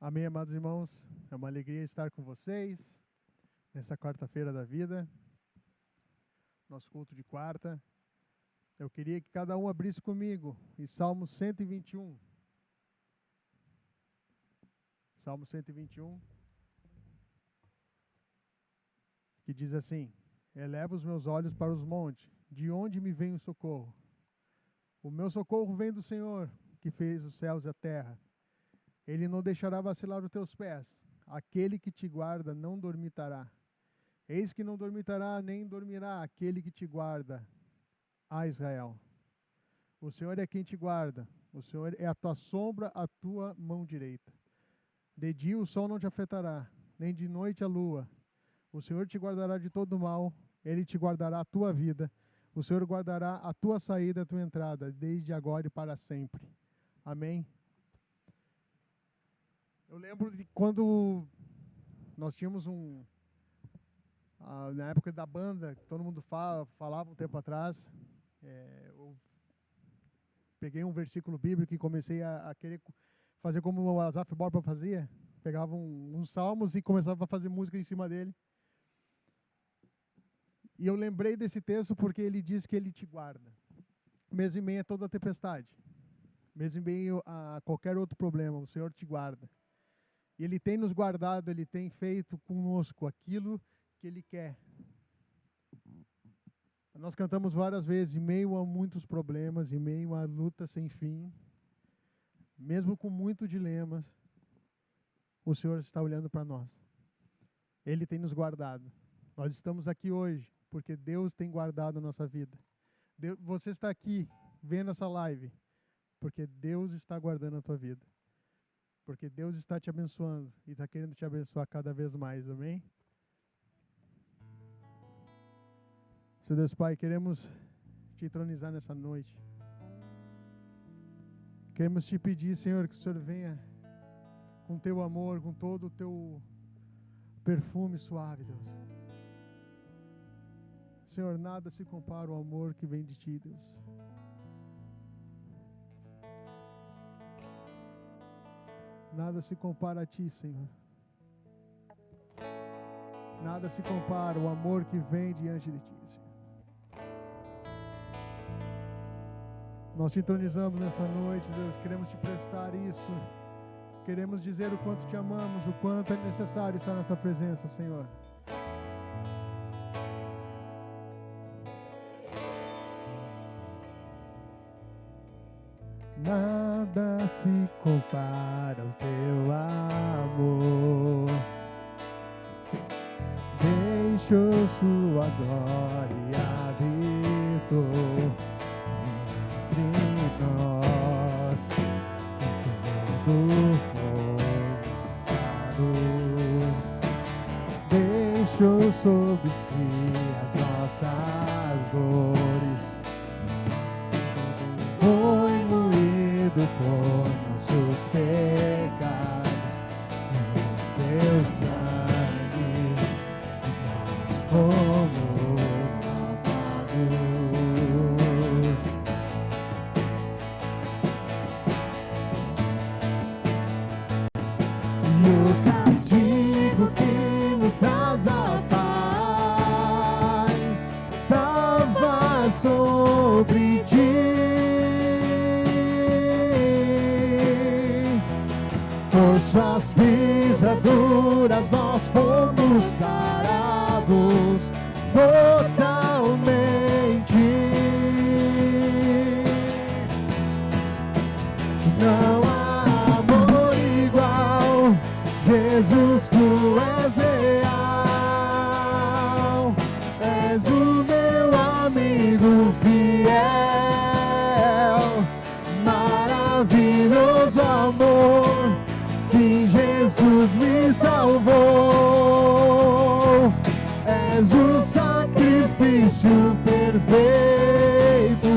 Amém, amados irmãos. É uma alegria estar com vocês nessa quarta-feira da vida, nosso culto de quarta. Eu queria que cada um abrisse comigo em Salmo 121. Salmo 121, que diz assim: eleva os meus olhos para os montes, de onde me vem o socorro? O meu socorro vem do Senhor, que fez os céus e a terra. Ele não deixará vacilar os teus pés. Aquele que te guarda não dormitará. Eis que não dormitará, nem dormirá aquele que te guarda, a Israel. O Senhor é quem te guarda. O Senhor é a tua sombra, a tua mão direita. De dia o sol não te afetará, nem de noite a lua. O Senhor te guardará de todo mal. Ele te guardará a tua vida. O Senhor guardará a tua saída e a tua entrada, desde agora e para sempre. Amém. Eu lembro de quando nós tínhamos na época da banda, que todo mundo falava um tempo atrás, eu peguei um versículo bíblico e comecei a querer fazer como o Asaf Borba fazia. Pegava uns salmos e começava a fazer música em cima dele. E eu lembrei desse texto porque ele diz que ele te guarda, mesmo em meio a toda a tempestade, mesmo em meio a qualquer outro problema, o Senhor te guarda. E Ele tem nos guardado, Ele tem feito conosco aquilo que Ele quer. Nós cantamos várias vezes, em meio a muitos problemas, em meio a luta sem fim, mesmo com muitos dilemas, o Senhor está olhando para nós. Ele tem nos guardado. Nós estamos aqui hoje porque Deus tem guardado a nossa vida. Você está aqui vendo essa live porque Deus está guardando a tua vida. Porque Deus está te abençoando e está querendo te abençoar cada vez mais, amém? Senhor Deus Pai, queremos te entronizar nessa noite. Queremos te pedir, Senhor, que o Senhor venha com teu amor, com todo o teu perfume suave, Deus. Senhor, nada se compara ao amor que vem de ti, Deus. Nada se compara a ti, Senhor. Nada se compara ao amor que vem diante de ti, Senhor. Nós te entronizamos nessa noite, Deus. Queremos te prestar isso. Queremos dizer o quanto te amamos, o quanto é necessário estar na tua presença, Senhor. Nada se compara ao teu amor. Deixou sua glória habitou entre nós. Tudo foi dado. Deixou sobre si as nossas dores. Foi moído por nossos pecados, no seu sangue nós fomos lavados. E o castigo que nos traz a paz estava sobre ti. Por suas pisaduras nós fomos sarados totalmente. Não há amor igual, Jesus, tu és real. És o meu amigo fiel, maravilhoso amor. Sim, Jesus me salvou. És o sacrifício perfeito.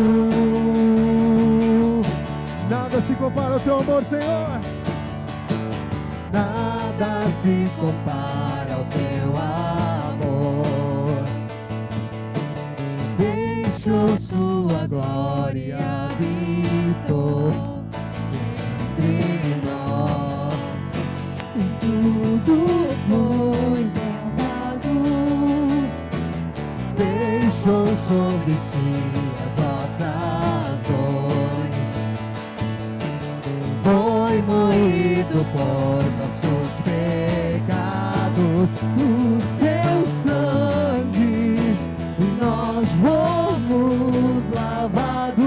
Nada se compara ao teu amor, Senhor. Nada se compara ao teu amor. Deixou sua glória habitou entre nós. foi moído por nossos pecados, o seu sangue, nós fomos lavados.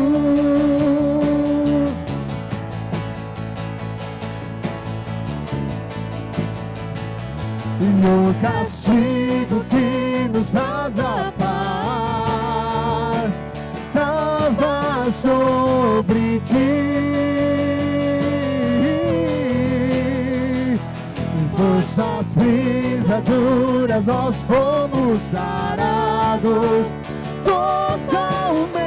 E o castigo que nos traz a paz estava sobre ti. Por suas pisaduras nós fomos sarados totalmente.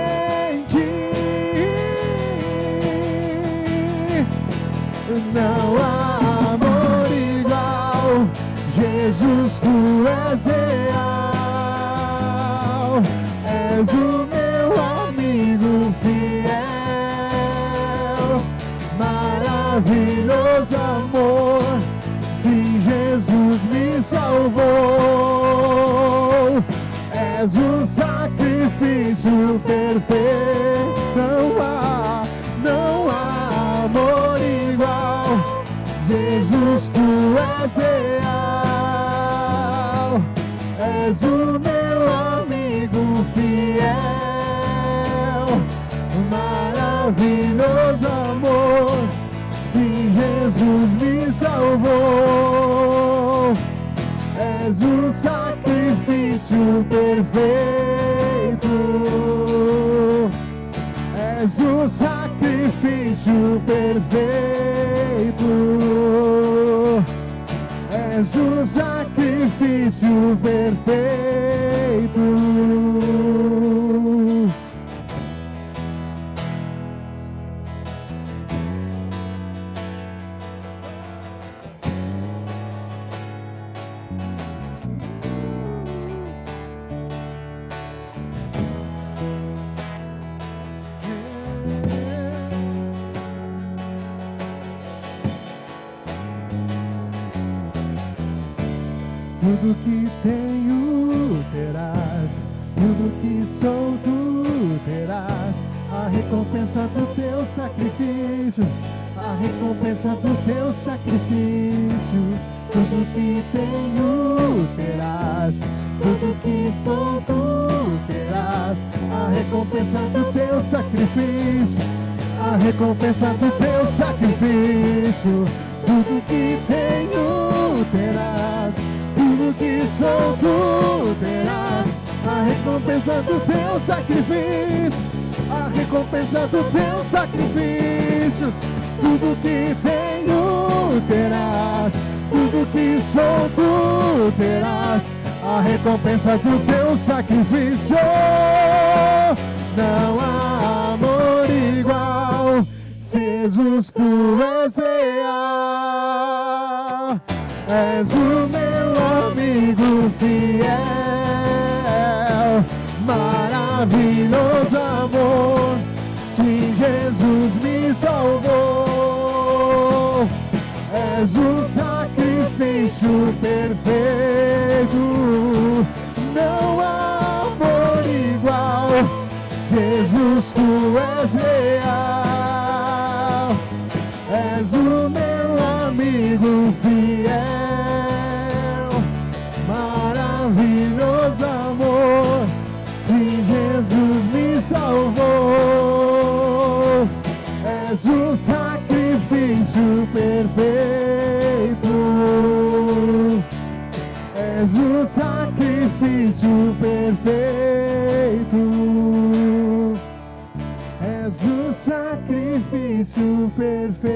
Não há amor igual, Jesus, tu és real, és o meu amigo fiel, maravilhoso amor, sim, Jesus me salvou, és um sacrifício perfeito, não há amor igual, Jesus, tu és real, és o meu amigo fiel, maravilhoso amor, sim, Jesus me salvou, és um sacrifício perfeito, és um sacrifício perfeito, és um sacrifício perfeito. Tudo que tenho terás, tudo que sou tu terás, a recompensa do teu sacrifício, a recompensa do teu sacrifício. Tudo que tenho terás, tudo que sou tu terás, a recompensa do teu sacrifício, a recompensa do teu sacrifício. Tudo que tenho terás, tudo que sou tu terás, a recompensa do teu sacrifício, a recompensa do teu sacrifício. Tudo que tenho terás, tudo que sou tu terás, a recompensa do teu sacrifício. Não há amor igual, Jesus, tu és real, és o meu amigo fiel, maravilhoso amor, sim, Jesus me salvou, és um sacrifício perfeito, não há amor igual, Jesus, tu és real, és o meu amigo fiel, maravilhoso amor, sim, Jesus me salvou, és um sacrifício perfeito, és um sacrifício perfeito, és um sacrifício perfeito.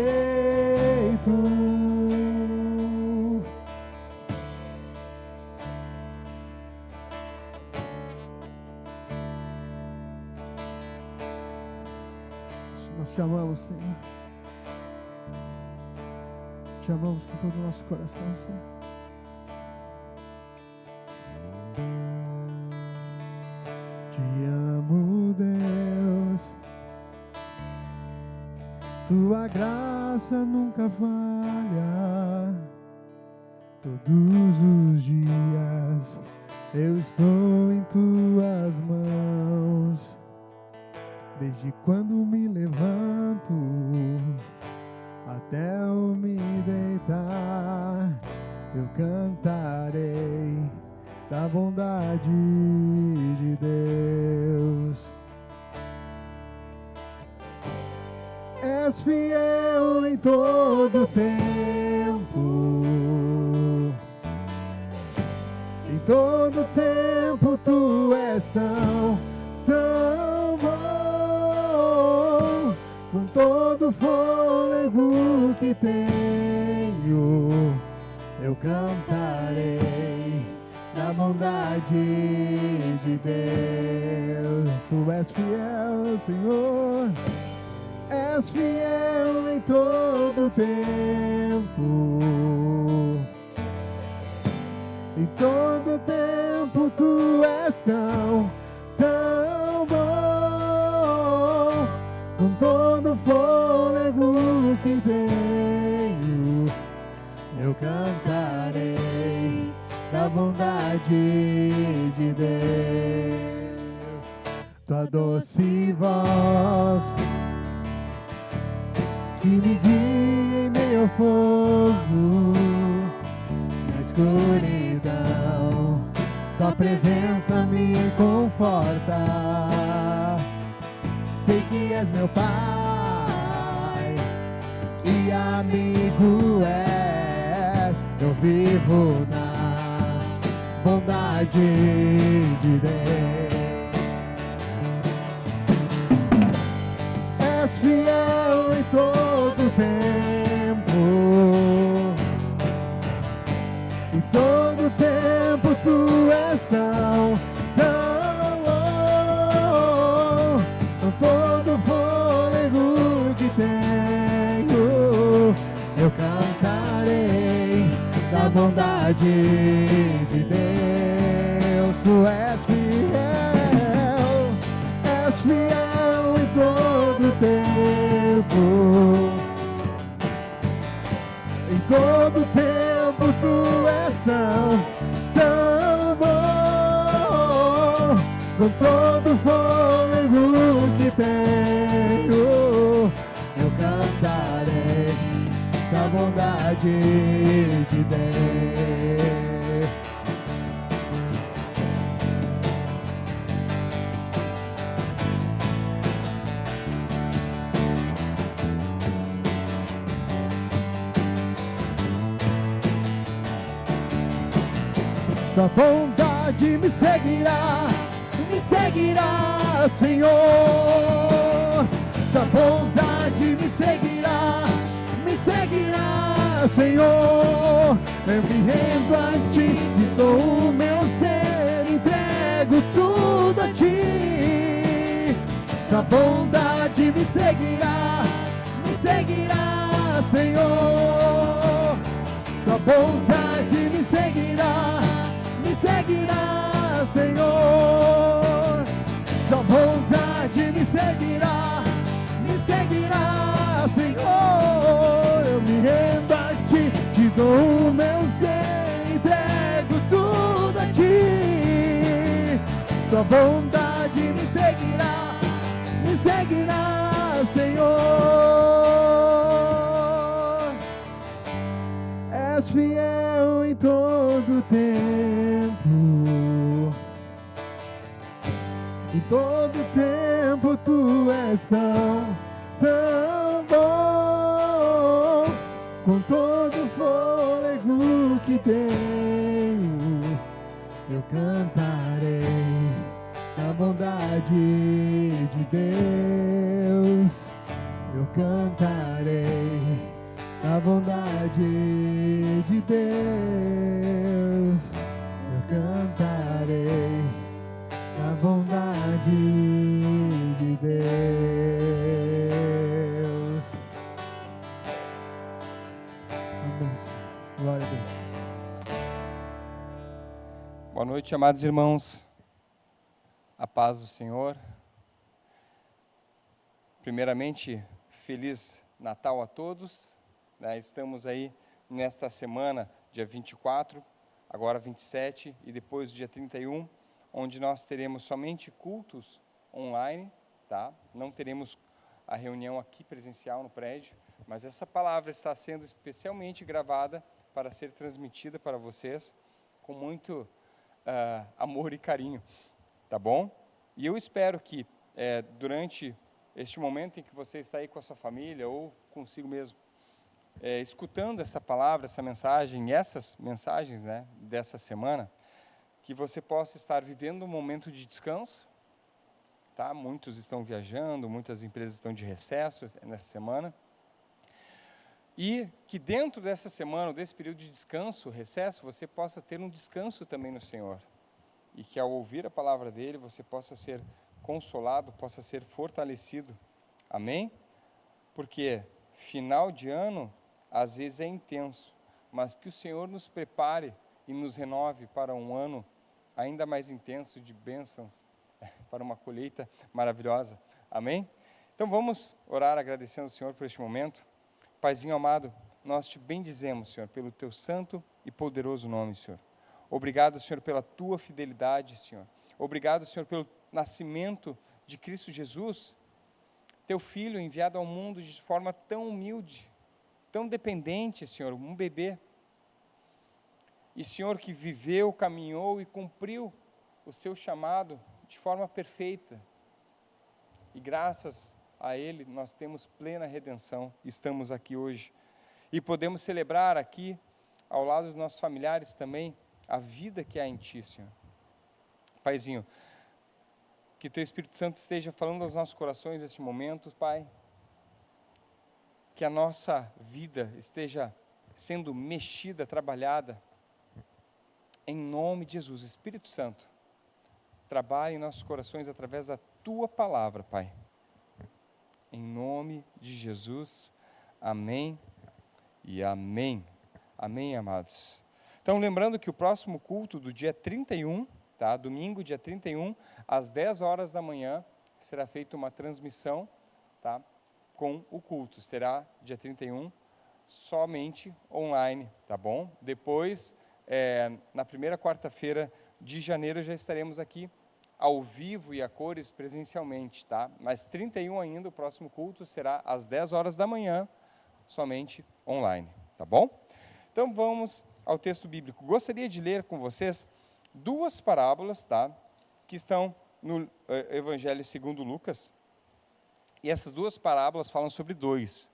Nós te amamos, Senhor. Te amamos com todo o nosso coração, Senhor. Te amo, Deus. Tua graça nunca falha. Todos os dias eu estou em tuas mãos. Desde quando me levanto até és fiel em todo tempo. Em todo tempo tu és tão bom. Com todo fôlego que tenho, eu cantarei da bondade de Deus. Tu és fiel, Senhor, és fiel em todo tempo. Em todo tempo tu és tão bom. Com todo fôlego que tenho, eu cantarei da bondade de Deus. Tua doce voz que me guia em meio ao fogo, na escuridão, tua presença me conforta. Sei que és meu Pai e amigo é. Eu vivo na bondade de Deus. És fiel em todo tempo. Em todo tempo tu és tão bom. Com todo fôlego que tenho, eu cantarei da bondade de Deus. Tu és fiel em todo tempo. Em todo tempo tu és tão bom. Com todo fôlego que tenho, eu cantarei da bondade de Deus. Tua bondade me seguirá, Senhor. Tua bondade me seguirá, Senhor. Eu me rendo a ti, te dou o meu ser, entrego tudo a ti. Tua bondade me seguirá, Senhor. Tua bondade me seguirá, Senhor. Tua bondade me seguirá, Senhor. Eu me rendo a ti, te dou o meu ser, entrego tudo a ti. Tua bondade me seguirá, Senhor. És fiel em todo tempo. Em todo tempo tu és tão bom. Com todo fôlego que tenho, eu cantarei da bondade de Deus. Eu cantarei da bondade de Deus. Eu cantarei da bondade de Deus. Amém. Glória a Deus. Boa noite, amados irmãos. A paz do Senhor. Primeiramente, Feliz Natal a todos. Estamos aí nesta semana, dia 24, agora 27 e depois dia 31, onde nós teremos somente cultos online, tá? Não teremos a reunião aqui presencial no prédio, mas essa palavra está sendo especialmente gravada para ser transmitida para vocês com muito amor e carinho, tá bom? E eu espero que durante este momento em que você está aí com a sua família ou consigo mesmo, escutando essa palavra, essa mensagem, essas mensagens, né, dessa semana, que você possa estar vivendo um momento de descanso, tá? Muitos estão viajando, muitas empresas estão de recesso nessa semana, e que dentro dessa semana, desse período de descanso, recesso, você possa ter um descanso também no Senhor, e que ao ouvir a palavra dele, você possa ser consolado, possa ser fortalecido, amém? Porque final de ano, às vezes é intenso, mas que o Senhor nos prepare e nos renove para um ano ainda mais intenso de bênçãos, para uma colheita maravilhosa, amém? Então vamos orar agradecendo ao Senhor por este momento. Paizinho amado, nós te bendizemos, Senhor, pelo teu santo e poderoso nome, Senhor. Obrigado, Senhor, pela tua fidelidade, Senhor. Obrigado, Senhor, pelo nascimento de Cristo Jesus, teu Filho enviado ao mundo de forma tão humilde, tão dependente, Senhor, um bebê. E, Senhor, que viveu, caminhou e cumpriu o seu chamado de forma perfeita. E graças a Ele nós temos plena redenção, estamos aqui hoje. E podemos celebrar aqui, ao lado dos nossos familiares também, a vida que há em Ti, Senhor. Paizinho, que Teu Espírito Santo esteja falando aos nossos corações neste momento, Pai. Que a nossa vida esteja sendo mexida, trabalhada. Em nome de Jesus, Espírito Santo, trabalhe em nossos corações através da Tua palavra, Pai. Em nome de Jesus, amém e amém. Amém, amados. Então, lembrando que o próximo culto do dia 31, tá? Domingo, dia 31, às 10 horas da manhã, será feita uma transmissão, tá? Com o culto. Será dia 31, somente online, tá bom? Depois, na primeira quarta-feira de janeiro, já estaremos aqui ao vivo e a cores presencialmente, tá? Mas 31 ainda, o próximo culto será às 10 horas da manhã, somente online, tá bom? Então vamos ao texto bíblico. Gostaria de ler com vocês duas parábolas, tá? Que estão no Evangelho segundo Lucas. E essas duas parábolas falam sobre dois.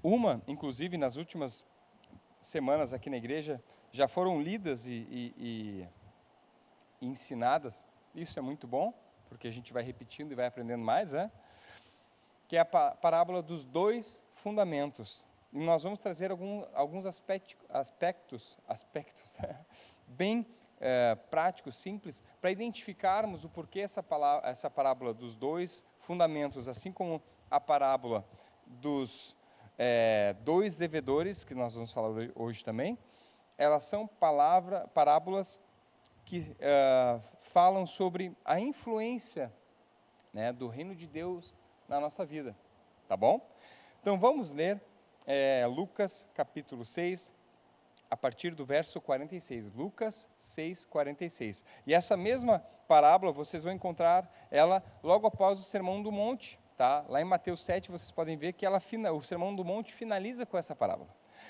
Uma, inclusive, nas últimas semanas aqui na igreja, já foram lidas e ensinadas. Isso é muito bom, porque a gente vai repetindo e vai aprendendo mais, né? Que é a parábola dos dois fundamentos. E nós vamos trazer alguns aspectos bem práticos, simples, para identificarmos o porquê essa parábola dos dois fundamentos, assim como a parábola dos dois devedores, que nós vamos falar hoje também, elas são parábolas que falam sobre a influência, né, do reino de Deus na nossa vida, tá bom? Então vamos ler Lucas capítulo 6, a partir do verso 46, Lucas 6, 46. E essa mesma parábola, vocês vão encontrar ela logo após o Sermão do Monte, tá? Lá em Mateus 7, vocês podem ver que o Sermão do Monte finaliza com essa parábola.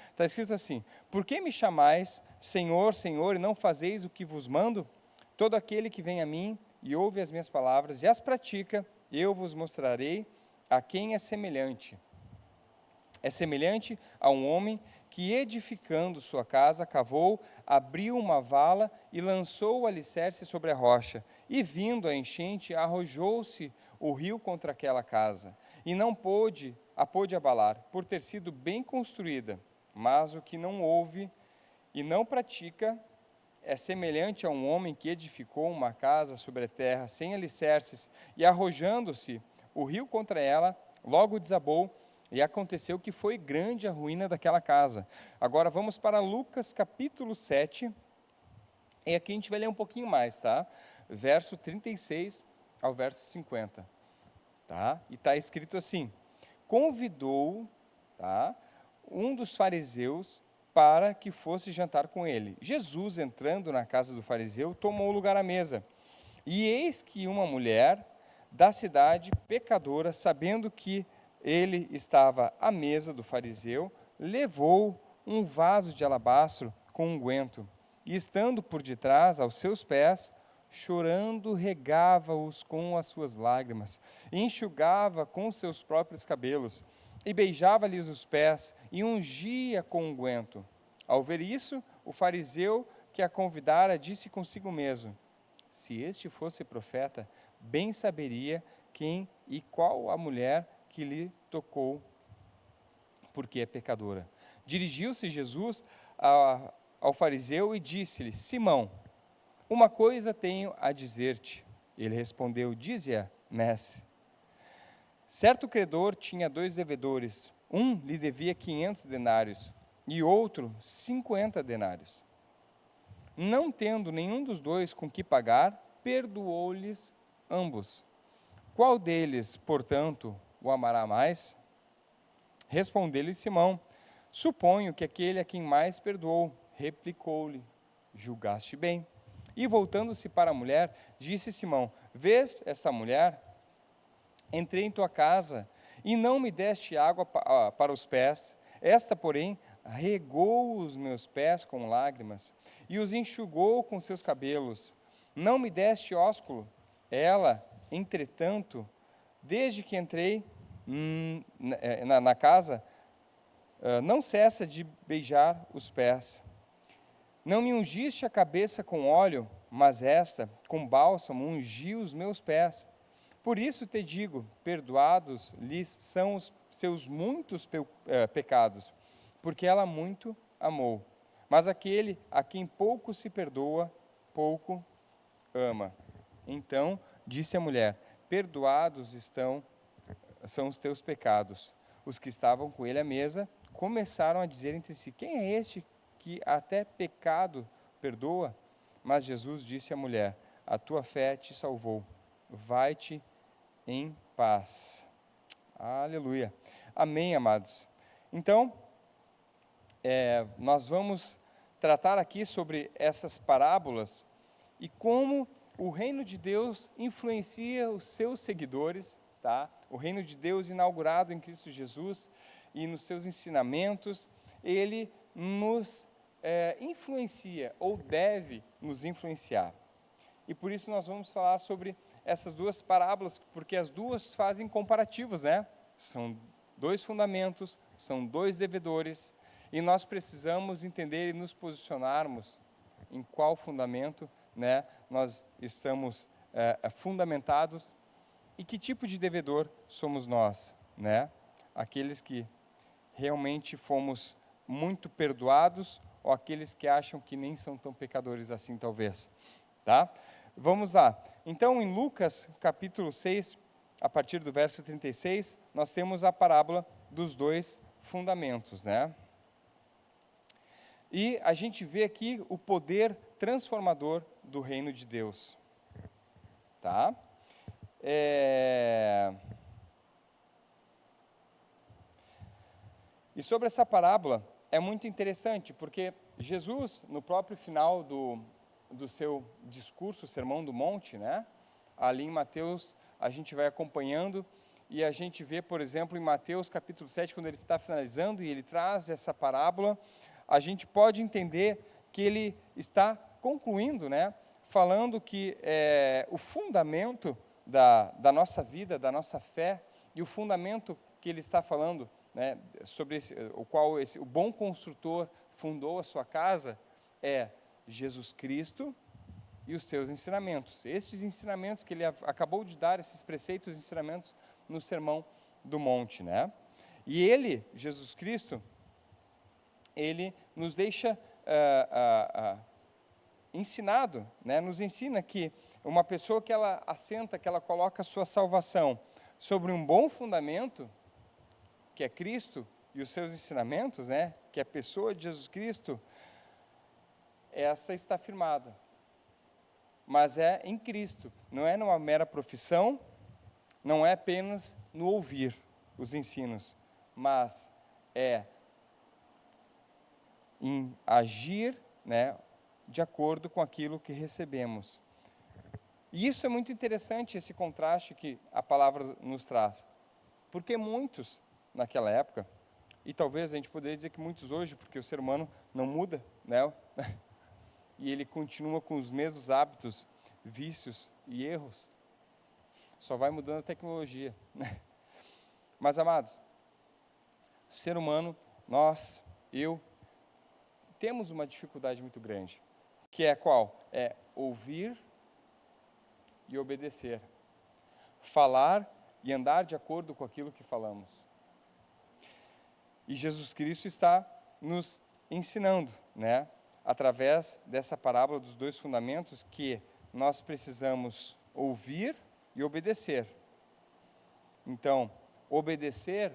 Está escrito assim: por que me chamais Senhor, Senhor, e não fazeis o que vos mando? Todo aquele que vem a mim e ouve as minhas palavras e as pratica, eu vos mostrarei a quem é semelhante. É semelhante a um homem que, edificando sua casa, cavou, abriu uma vala e lançou o alicerce sobre a rocha. E vindo a enchente, arrojou-se o rio contra aquela casa, e não a pôde abalar, por ter sido bem construída. Mas o que não ouve e não pratica é semelhante a um homem que edificou uma casa sobre a terra sem alicerces, e arrojando-se o rio contra ela, logo desabou, e aconteceu que foi grande a ruína daquela casa. Agora vamos para Lucas capítulo 7, e aqui a gente vai ler um pouquinho mais, tá? Verso 36 ao verso 50, tá? E está escrito assim: convidou, tá, um dos fariseus para que fosse jantar com ele. Jesus, entrando na casa do fariseu, tomou lugar à mesa. E eis que uma mulher da cidade, pecadora, sabendo que ele estava à mesa do fariseu, levou um vaso de alabastro com unguento, e estando por detrás, aos seus pés, chorando, regava-os com as suas lágrimas, e enxugava com seus próprios cabelos, e beijava-lhes os pés, e ungia com unguento. Ao ver isso, o fariseu que a convidara disse consigo mesmo: se este fosse profeta, bem saberia quem e qual a mulher que lhe tocou, porque é pecadora. Dirigiu-se Jesus ao fariseu e disse-lhe: Simão, uma coisa tenho a dizer-te. Ele respondeu: dize-a, mestre. Certo credor tinha 2 devedores. Um lhe devia 500 denários e outro 50 denários. Não tendo nenhum dos dois com que pagar, perdoou-lhes ambos. Qual deles, portanto, o amará mais? Respondeu-lhe Simão: suponho que aquele a quem mais perdoou. Replicou-lhe: julgaste bem. E voltando-se para a mulher, disse Simão: vês essa mulher? Entrei em tua casa e não me deste água para os pés. Esta, porém, regou os meus pés com lágrimas e os enxugou com seus cabelos. Não me deste ósculo. Ela, entretanto, desde que entrei na casa, não cessa de beijar os pés. Não me ungiste a cabeça com óleo, mas esta, com bálsamo, ungiu os meus pés. Por isso te digo, perdoados lhes são os seus muitos pecados, porque ela muito amou. Mas aquele a quem pouco se perdoa, pouco ama. Então disse a mulher: perdoados são os teus pecados. Os que estavam com ele à mesa começaram a dizer entre si: quem é este que até pecado perdoa? Mas Jesus disse à mulher: a tua fé te salvou. Vai-te em paz. Aleluia. Amém, amados. Então, nós vamos tratar aqui sobre essas parábolas e como o reino de Deus influencia os seus seguidores, tá? O reino de Deus inaugurado em Cristo Jesus e nos seus ensinamentos, ele nos influencia ou deve nos influenciar. E por isso nós vamos falar sobre essas 2 parábolas, porque as 2 fazem comparativos, né? São 2 fundamentos, são 2 devedores, e nós precisamos entender e nos posicionarmos em qual fundamento, né, nós estamos fundamentados e que tipo de devedor somos nós, né? Aqueles que realmente fomos muito perdoados ou aqueles que acham que nem são tão pecadores assim, talvez, tá? Vamos lá. Então, em Lucas, capítulo 6, a partir do verso 36, nós temos a parábola dos 2 fundamentos, né? E a gente vê aqui o poder transformador do reino de Deus, tá? E sobre essa parábola, é muito interessante, porque Jesus, no próprio final do seu discurso, o Sermão do Monte, né? Ali em Mateus, a gente vai acompanhando, e a gente vê, por exemplo, em Mateus capítulo 7, quando ele está finalizando, e ele traz essa parábola, a gente pode entender que ele está concluindo, né? Falando que o fundamento da nossa vida, da nossa fé, e o fundamento que ele está falando, né, sobre o bom construtor fundou a sua casa, é Jesus Cristo e os seus ensinamentos. Esses ensinamentos que ele acabou de dar, esses preceitos e ensinamentos no Sermão do Monte, né? E ele, Jesus Cristo, ele nos deixa ensinado, né? Nos ensina que uma pessoa que ela assenta, que ela coloca a sua salvação sobre um bom fundamento, que é Cristo e os seus ensinamentos, né? Que é a pessoa de Jesus Cristo, essa está firmada. Mas é em Cristo, não é numa mera profissão, não é apenas no ouvir os ensinos, mas é em agir, né, de acordo com aquilo que recebemos. E isso é muito interessante, esse contraste que a palavra nos traz, porque muitos naquela época, e talvez a gente poderia dizer que muitos hoje, porque o ser humano não muda, né? E ele continua com os mesmos hábitos, vícios e erros. Só vai mudando a tecnologia, né? Mas, amados, o ser humano, nós, eu, temos uma dificuldade muito grande, que é qual? É ouvir e obedecer. Falar e andar de acordo com aquilo que falamos. E Jesus Cristo está nos ensinando, né, através dessa parábola dos 2 fundamentos, que nós precisamos ouvir e obedecer. Então, obedecer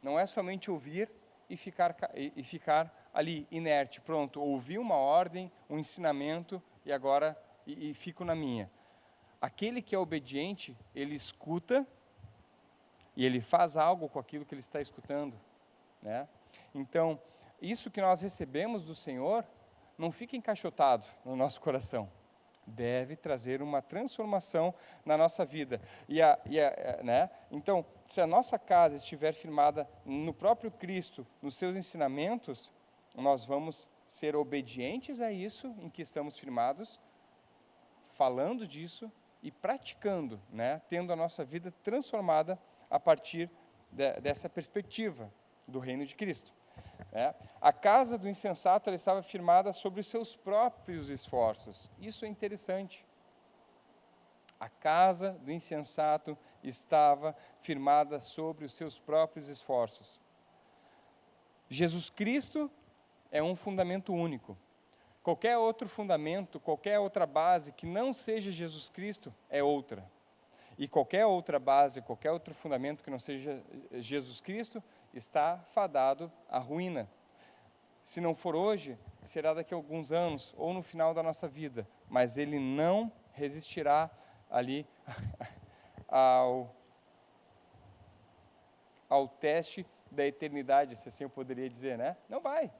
não é somente ouvir e ficar ali inerte, pronto, ouvi uma ordem, um ensinamento e agora fico na minha. Aquele que é obediente, ele escuta e ele faz algo com aquilo que ele está escutando, né? Então, isso que nós recebemos do Senhor não fica encaixotado no nosso coração. Deve trazer uma transformação na nossa vida. Né? Então, se a nossa casa estiver firmada no próprio Cristo, nos seus ensinamentos, nós vamos ser obedientes a isso em que estamos firmados, falando disso e praticando, né? Tendo a nossa vida transformada a partir dessa perspectiva do reino de Cristo. A casa do insensato ela estava firmada sobre os seus próprios esforços. Isso é interessante. A casa do insensato estava firmada sobre os seus próprios esforços. Jesus Cristo é um fundamento único. Qualquer outro fundamento, qualquer outra base que não seja Jesus Cristo é outra. E qualquer outra base, qualquer outro fundamento que não seja Jesus Cristo está fadado à ruína. Se não for hoje, será daqui a alguns anos ou no final da nossa vida, mas ele não resistirá ali ao teste da eternidade, se assim eu poderia dizer, né? Não vai.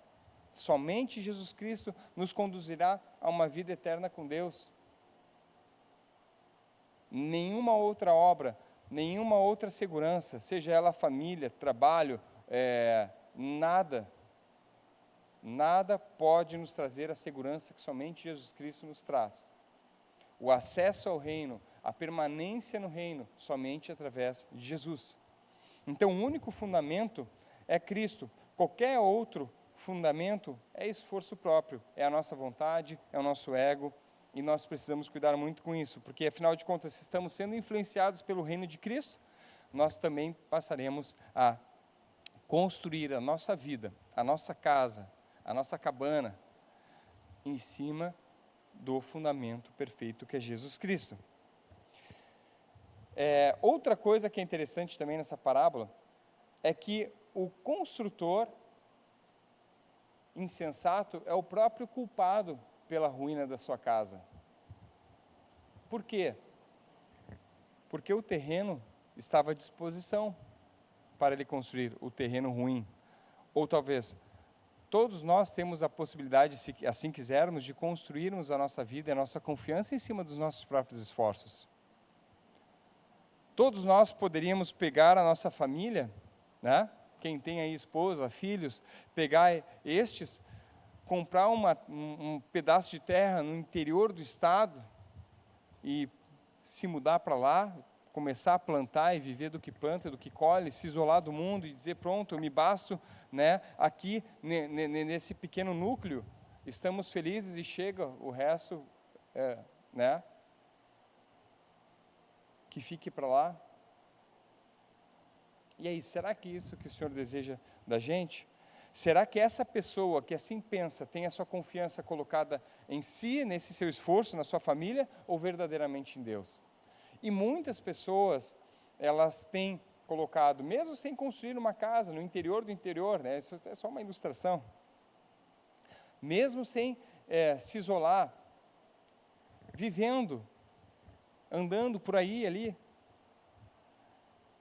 Somente Jesus Cristo nos conduzirá a uma vida eterna com Deus. Nenhuma outra obra, nenhuma outra segurança, seja ela família, trabalho, nada pode nos trazer a segurança que somente Jesus Cristo nos traz. O acesso ao reino, a permanência no reino, somente através de Jesus. Então, o único fundamento é Cristo. Qualquer outro fundamento é esforço próprio, é a nossa vontade, é o nosso ego, e nós precisamos cuidar muito com isso, porque, afinal de contas, se estamos sendo influenciados pelo reino de Cristo, nós também passaremos a construir a nossa vida, a nossa casa, a nossa cabana, em cima do fundamento perfeito que é Jesus Cristo. Outra coisa que é interessante também nessa parábola é que o construtor insensato é o próprio culpado pela ruína da sua casa. Por quê? Porque o terreno estava à disposição para ele construir o terreno ruim. Ou talvez, todos nós temos a possibilidade, se assim quisermos, de construirmos a nossa vida e a nossa confiança em cima dos nossos próprios esforços. Todos nós poderíamos pegar a nossa família, né? Quem tem aí esposa, filhos, pegar estes, comprar um pedaço de terra no interior do estado e se mudar para lá, começar a plantar e viver do que planta, do que colhe, se isolar do mundo e dizer, pronto, eu me basto, né, aqui nesse pequeno núcleo, estamos felizes e chega o resto, né, que fique para lá. E aí, será que isso que o Senhor deseja da gente? Será que essa pessoa que assim pensa, tem a sua confiança colocada em si, nesse seu esforço, na sua família, ou verdadeiramente em Deus? E muitas pessoas, elas têm colocado, mesmo sem construir uma casa, no interior do interior, né? Isso é só uma ilustração, mesmo sem se isolar, vivendo, andando por aí, ali,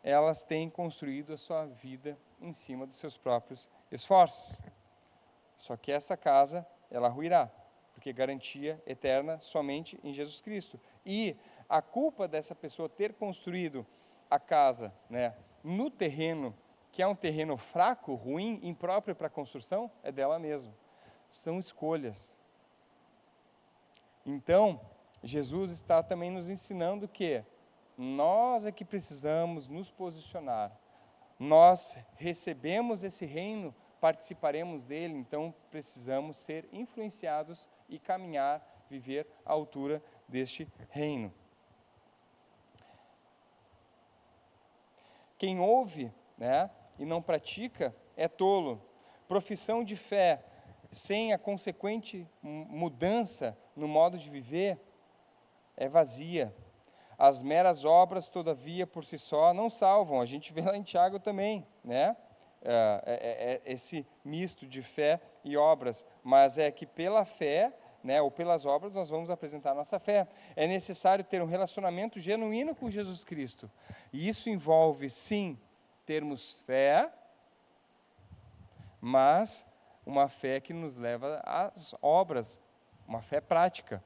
elas têm construído a sua vida em cima dos seus próprios esforços. Só que essa casa, ela ruirá, porque garantia eterna somente em Jesus Cristo. E a culpa dessa pessoa ter construído a casa, né, no terreno, que é um terreno fraco, ruim, impróprio para a construção, é dela mesma. São escolhas. Então, Jesus está também nos ensinando que nós é que precisamos nos posicionar. Nós recebemos esse reino, participaremos dele, então precisamos ser influenciados e caminhar, viver à altura deste reino. Quem ouve, né, e não pratica é tolo. Profissão de fé sem a consequente mudança no modo de viver é vazia. As meras obras, todavia, por si só, não salvam. A gente vê lá em Tiago também, né? Esse misto de fé e obras. Mas é que pela fé, né, ou pelas obras, nós vamos apresentar a nossa fé. É necessário ter um relacionamento genuíno com Jesus Cristo. E isso envolve, sim, termos fé, mas uma fé que nos leva às obras, uma fé prática.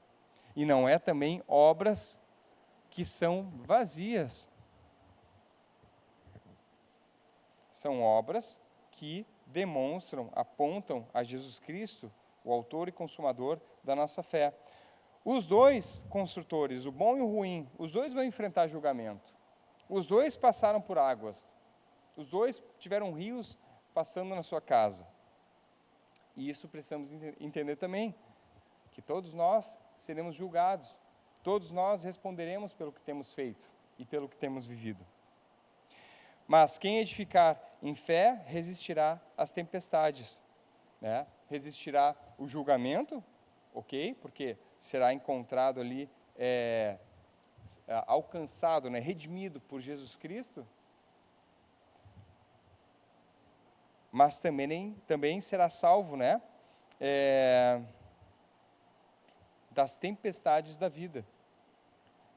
E não é também obras que são vazias. São obras que demonstram, apontam a Jesus Cristo, o autor e consumador da nossa fé. Os dois construtores, o bom e o ruim, os dois vão enfrentar julgamento. Os dois passaram por águas. Os dois tiveram rios passando na sua casa. E isso precisamos entender também, que todos nós seremos julgados. Todos nós responderemos pelo que temos feito e pelo que temos vivido. Mas quem edificar em fé resistirá às tempestades, né? Resistirá o julgamento, ok? Porque será encontrado ali, alcançado, né? Redimido por Jesus Cristo. Mas também será salvo, né? Das tempestades da vida.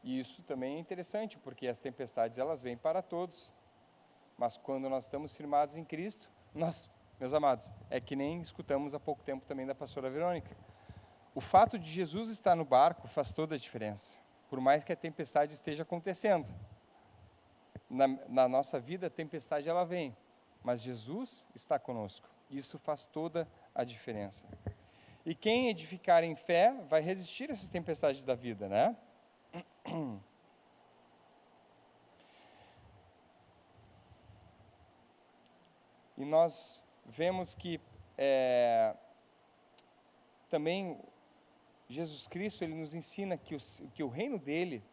E isso também é interessante, porque as tempestades elas vêm para todos. Mas quando nós estamos firmados em Cristo, nós, meus amados, é que nem escutamos há pouco tempo também da pastora Verônica. O fato de Jesus estar no barco faz toda a diferença, por mais que a tempestade esteja acontecendo. Na nossa vida, a tempestade ela vem, mas Jesus está conosco. Isso faz toda a diferença. E quem edificar em fé vai resistir a essas tempestades da vida, né? E nós vemos que também Jesus Cristo, ele nos ensina que o reino dele,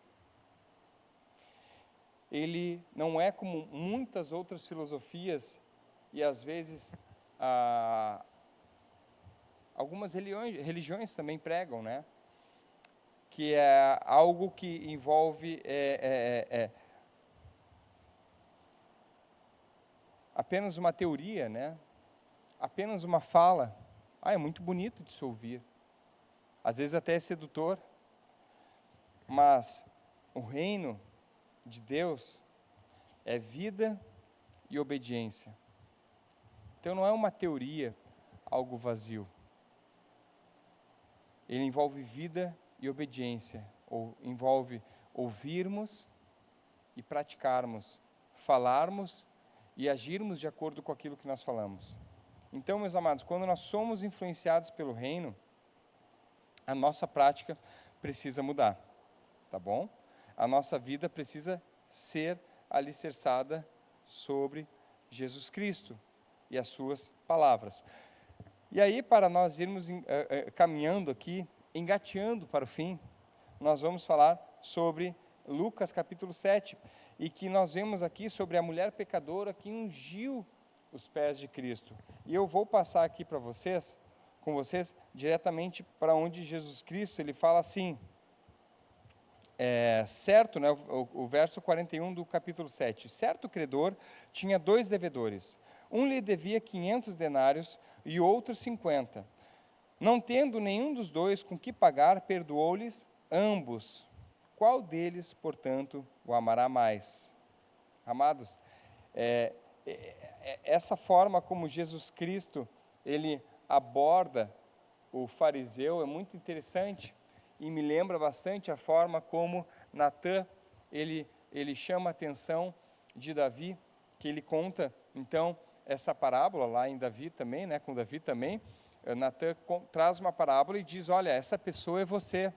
ele não é como muitas outras filosofias e às vezes algumas religiões também pregam, né? Que é algo que envolve apenas uma teoria, né? Apenas uma fala. É muito bonito de se ouvir. Às vezes até é sedutor. Mas o reino de Deus é vida e obediência. Então não é uma teoria, algo vazio. Ele envolve vida e obediência, ou envolve ouvirmos e praticarmos, falarmos e agirmos de acordo com aquilo que nós falamos. Então, meus amados, quando nós somos influenciados pelo reino, a nossa prática precisa mudar, tá bom? A nossa vida precisa ser alicerçada sobre Jesus Cristo e as suas palavras. E aí, para nós irmos caminhando aqui, engateando para o fim, nós vamos falar sobre Lucas capítulo 7, e que nós vemos aqui sobre a mulher pecadora que ungiu os pés de Cristo. E eu vou passar aqui para vocês, com vocês, diretamente para onde Jesus Cristo, ele fala assim, certo, né, o verso 41 do capítulo 7, certo credor tinha 2 devedores, um lhe devia 500 denários e outro 50. Não tendo nenhum dos dois com que pagar, perdoou-lhes ambos. Qual deles, portanto, o amará mais? Amados, essa forma como Jesus Cristo, ele aborda o fariseu é muito interessante e me lembra bastante a forma como Natã, ele chama a atenção de Davi, que ele conta, então, essa parábola lá em Davi também, né, com Davi também. Natã traz uma parábola e diz, olha, essa pessoa é você.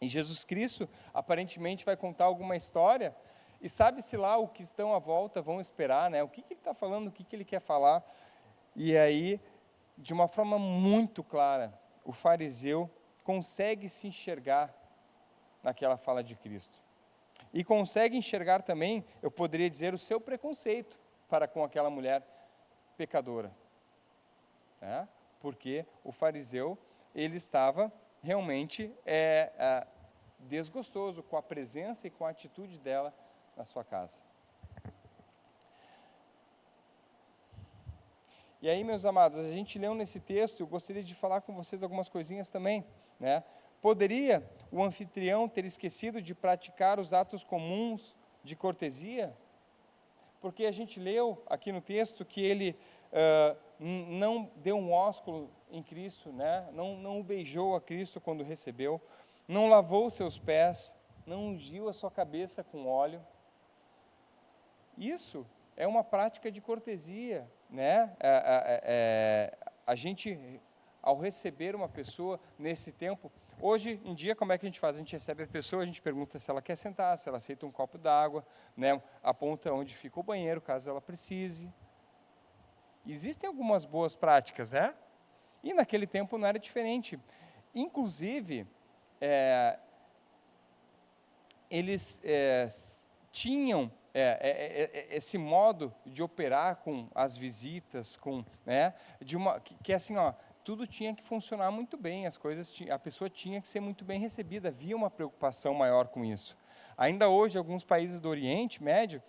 E Jesus Cristo aparentemente vai contar alguma história, e sabe-se lá o que estão à volta vão esperar, né? O que ele está falando, o que ele quer falar. E aí, de uma forma muito clara, o fariseu consegue se enxergar naquela fala de Cristo. E consegue enxergar também, eu poderia dizer, o seu preconceito para com aquela mulher pecadora. Né? Porque o fariseu, ele estava realmente desgostoso com a presença e com a atitude dela na sua casa. E aí, meus amados, a gente leu nesse texto, eu gostaria de falar com vocês algumas coisinhas também, né? Poderia o anfitrião ter esquecido de praticar os atos comuns de cortesia? Porque a gente leu aqui no texto que ele não deu um ósculo em Cristo, né? Não o beijou a Cristo quando recebeu, não lavou seus pés, não ungiu a sua cabeça com óleo. Isso é uma prática de cortesia, né? A gente, ao receber uma pessoa nesse tempo, hoje em dia, como é que a gente faz? A gente recebe a pessoa, a gente pergunta se ela quer sentar, se ela aceita um copo d'água, né? Aponta onde fica o banheiro, caso ela precise. Existem algumas boas práticas, né? E naquele tempo não era diferente. Inclusive, eles tinham esse modo de operar com as visitas, né, que assim, tudo tinha que funcionar muito bem, a pessoa tinha que ser muito bem recebida, havia uma preocupação maior com isso. Ainda hoje, alguns países do Oriente Médio,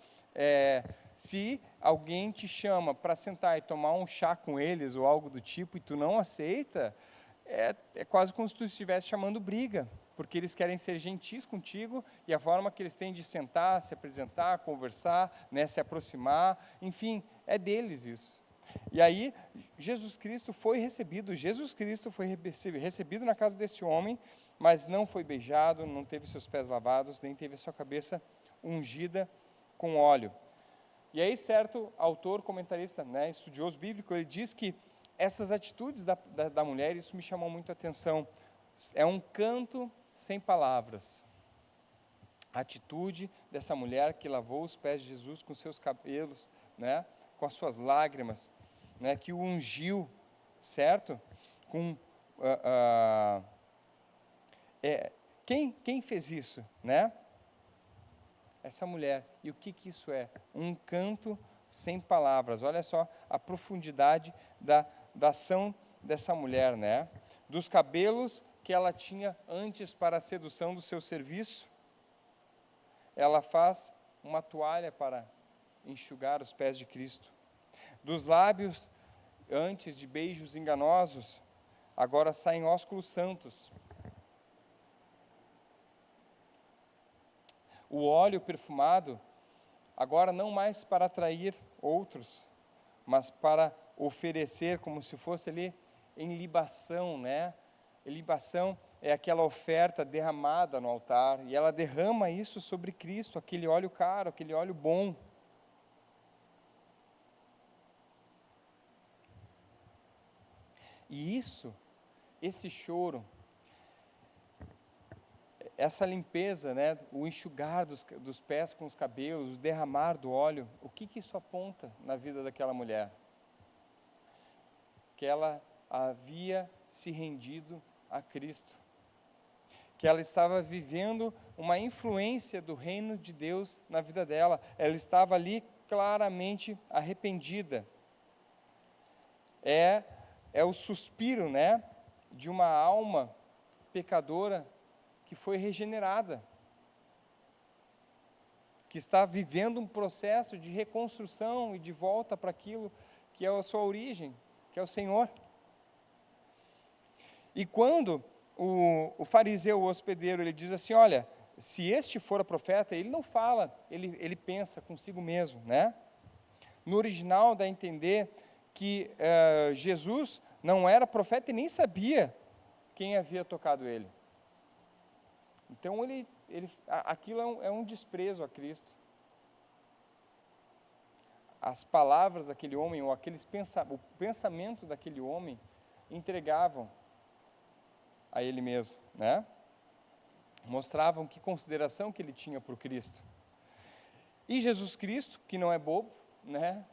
se alguém te chama para sentar e tomar um chá com eles, ou algo do tipo, e tu não aceita, é quase como se tu estivesse chamando briga, porque eles querem ser gentis contigo, e a forma que eles têm de sentar, se apresentar, conversar, né, se aproximar, enfim, é deles isso. E aí, Jesus Cristo foi recebido na casa desse homem, mas não foi beijado, não teve seus pés lavados, nem teve sua cabeça ungida com óleo. E aí, certo autor, comentarista, né, estudioso bíblico, ele diz que essas atitudes da mulher, isso me chamou muito a atenção, é um canto sem palavras. A atitude dessa mulher que lavou os pés de Jesus com seus cabelos, né, com as suas lágrimas, né, que o ungiu, certo? Quem fez isso, né? Essa mulher. E o que isso é? Um canto sem palavras. Olha só a profundidade da ação dessa mulher, né? Dos cabelos que ela tinha antes para a sedução do seu serviço, ela faz uma toalha para enxugar os pés de Cristo. Dos lábios, antes de beijos enganosos, agora saem ósculos santos. O óleo perfumado, agora não mais para atrair outros, mas para oferecer como se fosse ali em libação, né? Libação é aquela oferta derramada no altar, e ela derrama isso sobre Cristo, aquele óleo caro, aquele óleo bom. E esse choro, essa limpeza, né, o enxugar dos pés com os cabelos, o derramar do óleo, o que isso aponta na vida daquela mulher? Que ela havia se rendido a Cristo, que ela estava vivendo uma influência do reino de Deus na vida dela, ela estava ali claramente arrependida. É o suspiro, né, de uma alma pecadora que foi regenerada, que está vivendo um processo de reconstrução e de volta para aquilo que é a sua origem, que é o Senhor. E quando o fariseu, o hospedeiro, ele diz assim, olha, se este for a profeta, ele não fala, ele pensa consigo mesmo, né? No original dá a entender que Jesus não era profeta e nem sabia quem havia tocado ele. Então, aquilo é um desprezo a Cristo. As palavras daquele homem, ou o pensamento daquele homem, entregavam a ele mesmo, né? mostravam que consideração que ele tinha por Cristo. E Jesus Cristo, que não é bobo, né,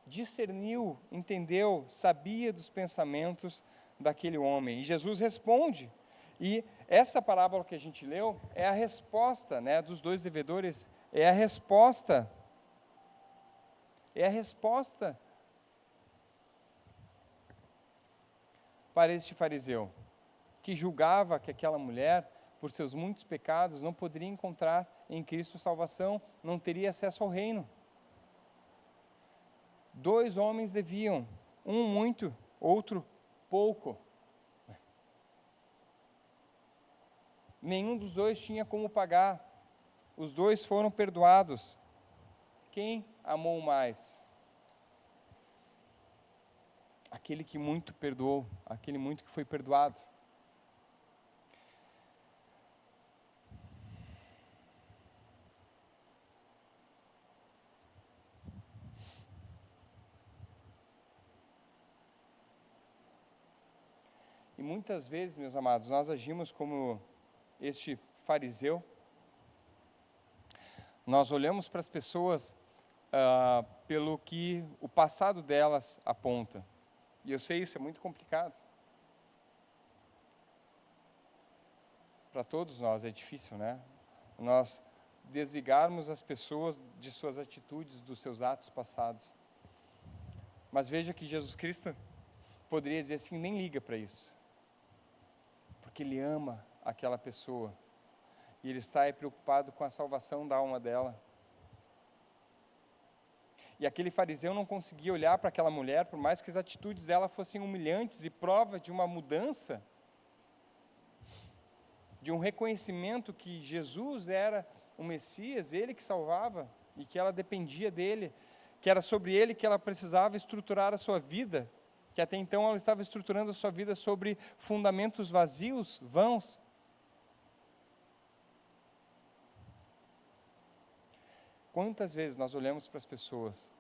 discerniu, entendeu, sabia dos pensamentos daquele homem. E Jesus responde. E essa parábola que a gente leu é a resposta, né, dos dois devedores, é a resposta para este fariseu, que julgava que aquela mulher, por seus muitos pecados, não poderia encontrar em Cristo salvação, não teria acesso ao reino. Dois homens deviam, um muito, outro pouco. Nenhum dos dois tinha como pagar. Os dois foram perdoados. Quem amou mais? Aquele que muito perdoou, aquele muito que foi perdoado. E muitas vezes, meus amados, nós agimos como este fariseu. Nós olhamos para as pessoas pelo que o passado delas aponta. E eu sei, isso é muito complicado. Para todos nós é difícil, né? Nós desligarmos as pessoas de suas atitudes, dos seus atos passados. Mas veja que Jesus Cristo poderia dizer assim, nem liga para isso. Porque Ele ama aquela pessoa. E Ele está preocupado com a salvação da alma dela. E aquele fariseu não conseguia olhar para aquela mulher, por mais que as atitudes dela fossem humilhantes e prova de uma mudança, de um reconhecimento que Jesus era o Messias, Ele que salvava, e que ela dependia dEle, que era sobre Ele que ela precisava estruturar a sua vida, que até então ela estava estruturando a sua vida sobre fundamentos vazios, vãos. Quantas vezes nós olhamos para as pessoas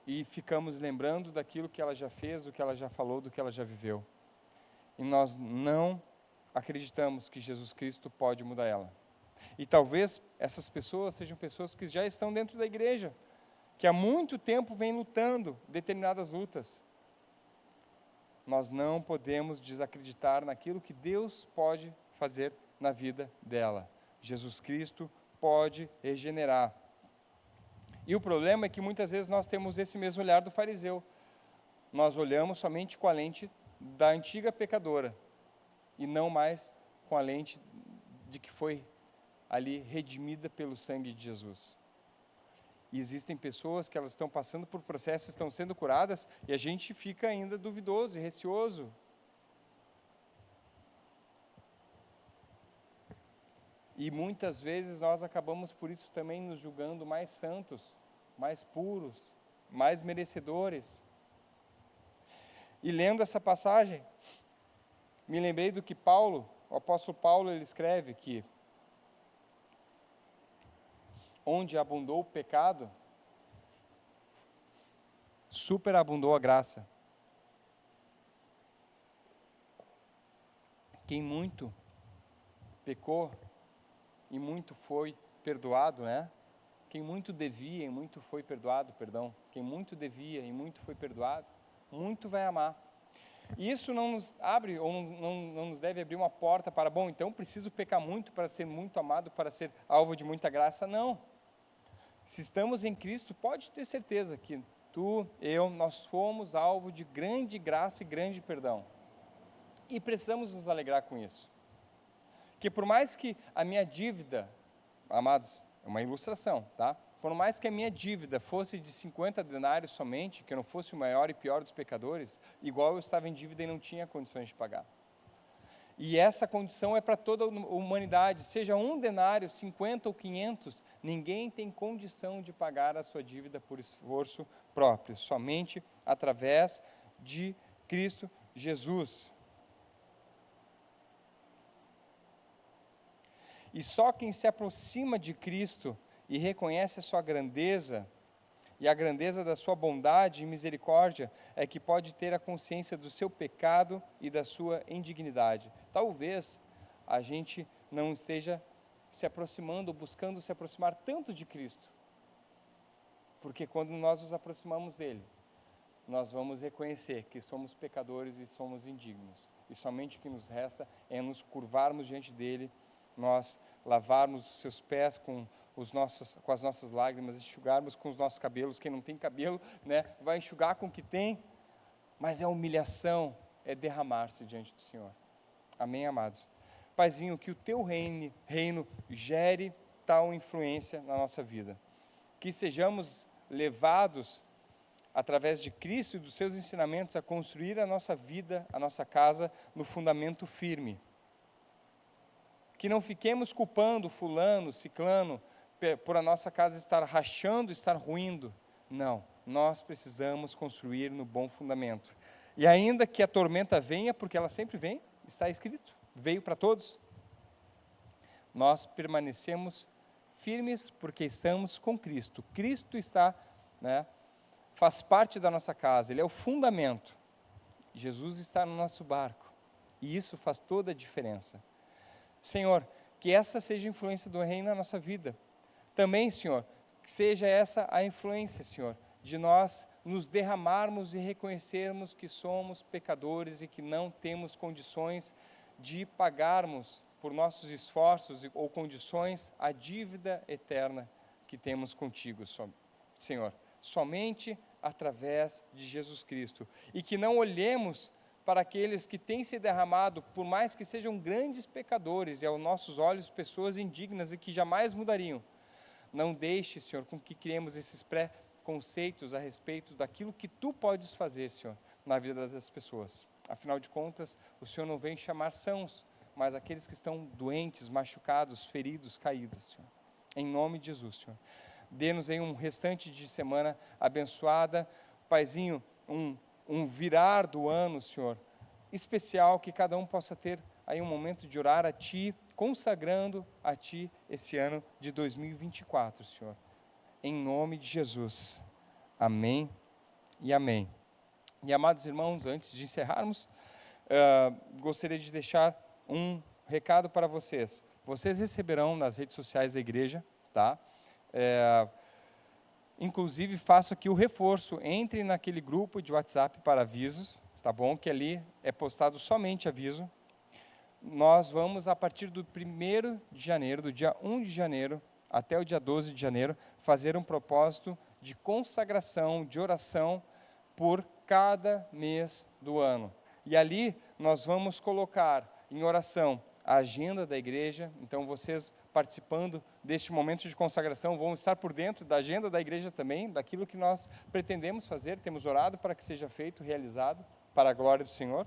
e ficamos lembrando daquilo que ela já fez, do que ela já falou, do que ela já viveu, e nós não acreditamos que Jesus Cristo pode mudar ela. E talvez essas pessoas sejam pessoas que já estão dentro da igreja, que há muito tempo vêm lutando determinadas lutas. Nós não podemos desacreditar naquilo que Deus pode fazer na vida dela. Jesus Cristo pode regenerar. E o problema é que muitas vezes nós temos esse mesmo olhar do fariseu. Nós olhamos somente com a lente da antiga pecadora e não mais com a lente de que foi ali redimida pelo sangue de Jesus. E existem pessoas que elas estão passando por processos, estão sendo curadas, e a gente fica ainda duvidoso e receoso. E muitas vezes nós acabamos por isso também nos julgando mais santos, mais puros, mais merecedores. E lendo essa passagem, me lembrei do que Paulo, o apóstolo Paulo, ele escreve que onde abundou o pecado, superabundou a graça. Quem muito pecou e muito foi perdoado, né? Quem muito devia e muito foi perdoado, perdão. Quem muito devia e muito foi perdoado, muito vai amar. E isso não nos abre, ou não nos deve abrir uma porta para, bom, então preciso pecar muito para ser muito amado, para ser alvo de muita graça. Não. Se estamos em Cristo, pode ter certeza que tu, eu, nós fomos alvo de grande graça e grande perdão. E precisamos nos alegrar com isso. Que por mais que a minha dívida, amados, é uma ilustração, tá? Por mais que a minha dívida fosse de 50 denários somente, que eu não fosse o maior e pior dos pecadores, igual eu estava em dívida e não tinha condições de pagar. E essa condição é para toda a humanidade, seja 1 denário, 50 ou 500, ninguém tem condição de pagar a sua dívida por esforço próprio, somente através de Cristo Jesus. E só quem se aproxima de Cristo e reconhece a sua grandeza e a grandeza da sua bondade e misericórdia é que pode ter a consciência do seu pecado e da sua indignidade. Talvez a gente não esteja se aproximando, buscando se aproximar tanto de Cristo. Porque quando nós nos aproximamos dele, nós vamos reconhecer que somos pecadores e somos indignos. E somente o que nos resta é nos curvarmos diante dele, nós lavarmos os seus pés com as nossas lágrimas, enxugarmos com os nossos cabelos. Quem não tem cabelo, né, vai enxugar com o que tem, mas é humilhação, é derramar-se diante do Senhor. Amém, amados? Paizinho, que o teu reino gere tal influência na nossa vida. Que sejamos levados, através de Cristo e dos seus ensinamentos, a construir a nossa vida, a nossa casa, no fundamento firme. Que não fiquemos culpando fulano, ciclano, por a nossa casa estar rachando, estar ruindo. Não, nós precisamos construir no bom fundamento. E ainda que a tormenta venha, porque ela sempre vem, está escrito, veio para todos, nós permanecemos firmes porque estamos com Cristo. Cristo está, né, faz parte da nossa casa, Ele é o fundamento. Jesus está no nosso barco, e isso faz toda a diferença. Senhor, que essa seja a influência do reino na nossa vida. Também, Senhor, que seja essa a influência, Senhor, de nós nos derramarmos e reconhecermos que somos pecadores e que não temos condições de pagarmos por nossos esforços ou condições a dívida eterna que temos contigo, Senhor. Somente através de Jesus Cristo. E que não olhemos para aqueles que têm se derramado, por mais que sejam grandes pecadores, e aos nossos olhos pessoas indignas e que jamais mudariam. Não deixe, Senhor, com que criemos esses pré-conceitos a respeito daquilo que Tu podes fazer, Senhor, na vida das pessoas. Afinal de contas, o Senhor não vem chamar sãos, mas aqueles que estão doentes, machucados, feridos, caídos, Senhor. Em nome de Jesus, Senhor. Dê-nos aí um restante de semana abençoada. Paizinho, um virar do ano, Senhor, especial, que cada um possa ter aí um momento de orar a Ti, consagrando a Ti esse ano de 2024, Senhor. Em nome de Jesus. Amém e amém. E, amados irmãos, antes de encerrarmos, gostaria de deixar um recado para vocês. Vocês receberão nas redes sociais da igreja, tá? Inclusive, faço aqui o reforço, entre naquele grupo de WhatsApp para avisos, tá bom? Que ali é postado somente aviso. Nós vamos, a partir do 1º de janeiro, do dia 1 de janeiro, até o dia 12 de janeiro, fazer um propósito de consagração, de oração, por cada mês do ano. E ali nós vamos colocar em oração a agenda da igreja. Então vocês, participando deste momento de consagração, vão estar por dentro da agenda da igreja também, daquilo que nós pretendemos fazer. Temos orado para que seja feito, realizado, para a glória do Senhor.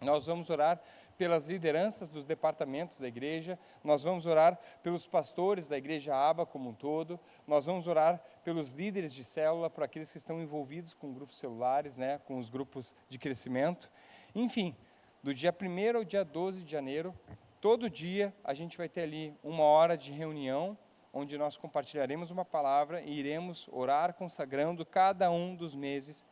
Nós vamos orar pelas lideranças dos departamentos da igreja, nós vamos orar pelos pastores da igreja ABA como um todo, nós vamos orar pelos líderes de célula, por aqueles que estão envolvidos com grupos celulares, né, com os grupos de crescimento. Enfim, do dia 1º ao dia 12 de janeiro, todo dia a gente vai ter ali 1 hora de reunião, onde nós compartilharemos uma palavra e iremos orar consagrando cada um dos meses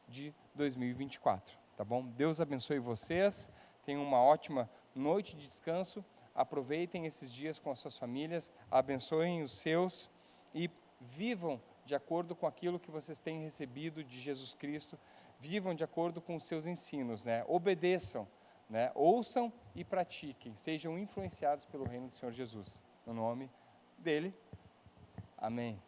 de 2024, tá bom? Deus abençoe vocês, tenham uma ótima noite de descanso, aproveitem esses dias com as suas famílias, abençoem os seus e vivam de acordo com aquilo que vocês têm recebido de Jesus Cristo, vivam de acordo com os seus ensinos, né? Obedeçam, né? Ouçam e pratiquem, sejam influenciados pelo reino do Senhor Jesus. No nome dele, amém.